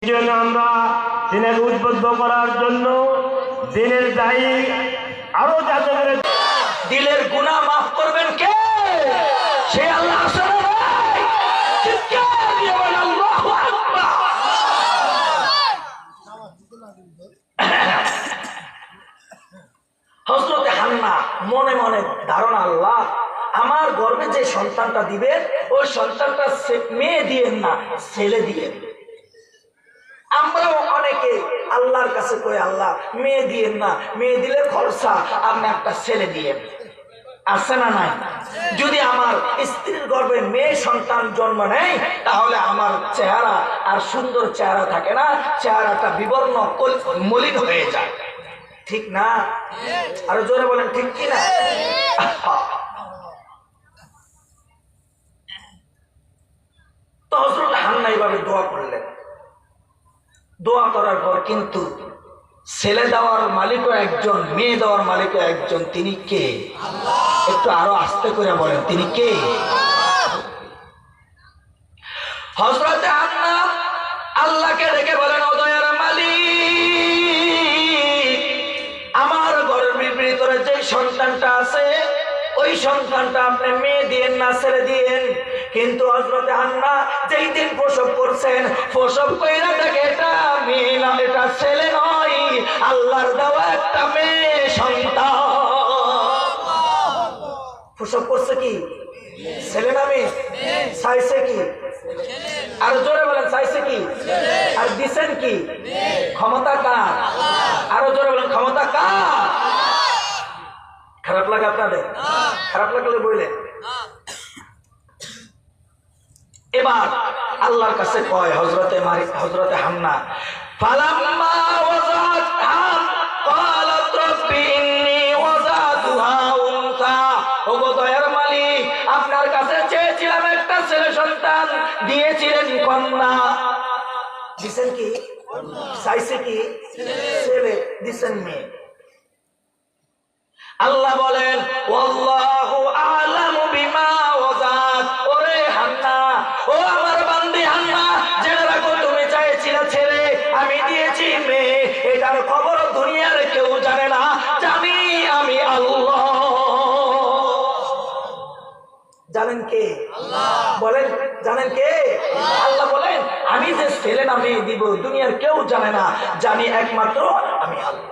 জন্য আমরা দিনের উদ্বুদ্ধ করার জন্য দিনের দায়ী আরো যাতে করে দিলের গুনাহ মাফ করবেন কে? সে আল্লাহ আছে না ভাই? চিৎকার দিয়ে বলেন আল্লাহু আকবার। হযরত হান্না মনে মনে ধারণা, আল্লাহ আমার গর্ভে যে সন্তানটা দিবেন ওই সন্তানটা মেয়ে দিয়েন না, ছেলে দিবেন। আমরাও অনেকে আল্লাহর কাছে কই, আল্লাহ মেয়ে দিয়েন না, মেয়ে দিলে খরচা, আপনি একটা ছেলে দিয়েন। আছে না নাই? যদি আমার স্ত্রীর গর্ভে মেয়ে সন্তান জন্ম নেয় তাহলে আমার চেহারা আর সুন্দর চেহারা থাকে না, চেহারাটা বিবর্ণ মলিন হয়ে যায়। ঠিক না? আরো জোরে বলেন ঠিক কি না? তো হযরত হান্না এইভাবে দোয়া করলেন। দোয়া করার পর কিন্তু ছেলে দেওয়ার মালিকও একজন, মেয়ে দেওয়ার মালিকও একজন। তিনি কে? একটু আরো আস্তে করে বলেন, তিনি কে? হযরত হান্না আল্লাহকে ডেকে বলেন, ও দয়ার মালিক, আমার গর্ভের ভিতরে যে সন্তানটা আছে ওই সন্তানটা আপনি মেয়ে দিয়েন না, ছেলে দিয়েন। কিন্তু হযরত হান্না যেই দিন প্রসব করছেন, প্রসব কইরা দেখে এটা মেয়ে না, এটা ছেলে নয়, আল্লাহর দেওয়া একটা মেয়ে সন্তান। প্রসব করছে কি? ছেলে না মেয়ে? চাইছে কি? আর জোরে বলেন, চাইছে কি? আর দিছেন কি? ক্ষমতা কার? আরো জোরে বলেন, ক্ষমতা কার? খারাপ লাগে আপনাদের? খারাপ লাগলে বললেন। এবার আল্লাহর কাছে কয় হযরতে হান্না, ফালাম্মা ওয়াজাতহা ক্বালাত রাব্বি ইন্নী ওয়াজাতুহা উনসা। ওগো দয়ার মালিক, আপনার কাছে চেয়েছিলাম একটা ছেলে সন্তান, দিয়েছিলেন কন্যা। দিছেন কি? চাইছে কি? ছেলে। দিছেন মেয়ে। আল্লাহ বলেন, ওয়াল্লাহু আ'লামু বিমা ওয়াজাত। ওরে হান্না, ও আমার বান্দি হান্না, জেনে রাখো তুমি চাইছিলে ছেলে, আমি দিয়েছি মেয়ে। এটার খবর দুনিয়ার কেউ জানে না, জানি আমি আল্লাহ। জানেন কে? আল্লাহ। বলেন, জানেন কে? আল্লাহ বলেন, আমি যে ছেলে না মেয়ে দিব দুনিয়ার কেউ জানে না, জানি একমাত্র আমি আল্লাহ।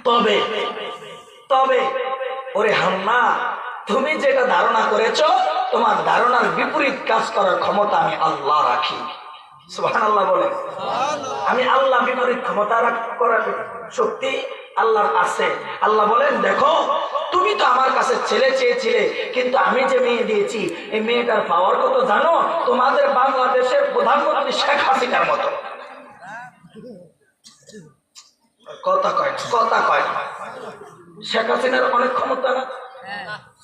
তবে তবে ওরে হান্না, তুমি যেটা ধারণা করেছো তোমার ধারণার বিপরীত কাজ করার ক্ষমতা আমি আল্লাহ রাখি। সুবহানাল্লাহ বলেন। আমি আল্লাহ বিপরীত ক্ষমতা করার শক্তি আল্লাহর আছে। আল্লাহ বলেন, দেখো তুমি তো আমার কাছে ছেলে চেয়েছিলে, কিন্তু আমি যে মেয়ে দিয়েছি এই মেয়েটার পাওয়ার কত জানো? তোমাদের বাংলাদেশের প্রধানমন্ত্রী শেখ হাসিনার মতো। কথা কয় না। শেখ হাসিনার অনেক ক্ষমতা না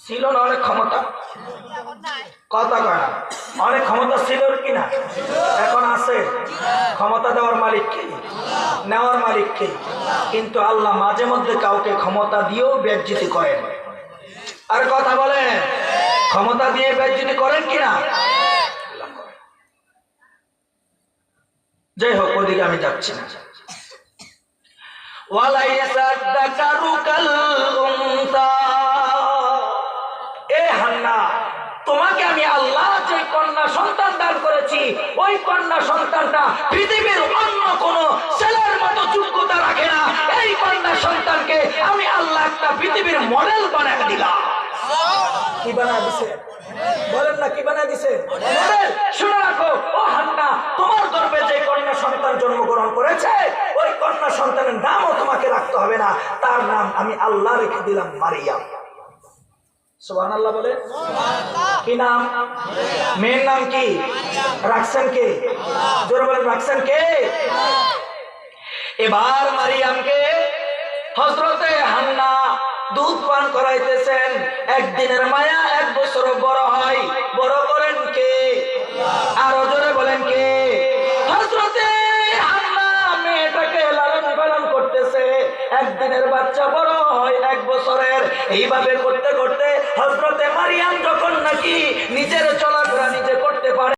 ছিল? না অনেক ক্ষমতা? কথা কয় না। অনেক ক্ষমতা ছিল কি না? এখন আছে। ক্ষমতা দেওয়ার মালিক কে? নেওয়ার মালিক কে? কিন্তু আল্লাহ মাঝে মধ্যে কাউকে ক্ষমতা দিয়েও বেজ্জতি করেন। আর কথা বলেন, ক্ষমতা দিয়ে বেজ্জতি করেন কিনা? যাই হোক, ওদিকে আমি যাচ্ছি না। তোমাকে আমি আল্লাহ যে কন্যা সন্তান দান করেছি ওই কন্যা সন্তানটা পৃথিবীর অন্য কোন ছেলের মতো যোগ্যতা রাখে না। এই কন্যা সন্তানকে আমি আল্লাহ একটা পৃথিবীর মডেল বানায় দিলাম। কি বানায় দিছে? বলেন না, কি বানায় দিছে? মডেল। শুনে রাখো ও হান্না, তোমার গর্ভে যে কন্যা সন্তান জন্মগ্রহণ করেছে ওই কন্যা সন্তানের নামও তোমাকে রাখতে হবে না, তার নাম আমি আল্লাহ রেখে দিলাম মারিয়াম। সুবহানাল্লাহ বলে। কি নাম? মেয়ের নাম কি রাখছেন কে? জোরে বলেন, রাখছেন কে? এবার মারিয়ামকে হযরতে হান্না দুধ পান করাইতেছেন। একদিনের মায়া 1 বছর বড় হয়। বড় করেন কে? আরো জোরে বলেন কে? হযরতে হান্না মেয়েটাকে লালন পালন করতেছে। একদিনের বাচ্চা বড় হয় 1 বছরের। এইভাবে করতে করতে হযরতে মারিয়াম যখন নাকি নিজের চলাফেরা নিজে করতে পারে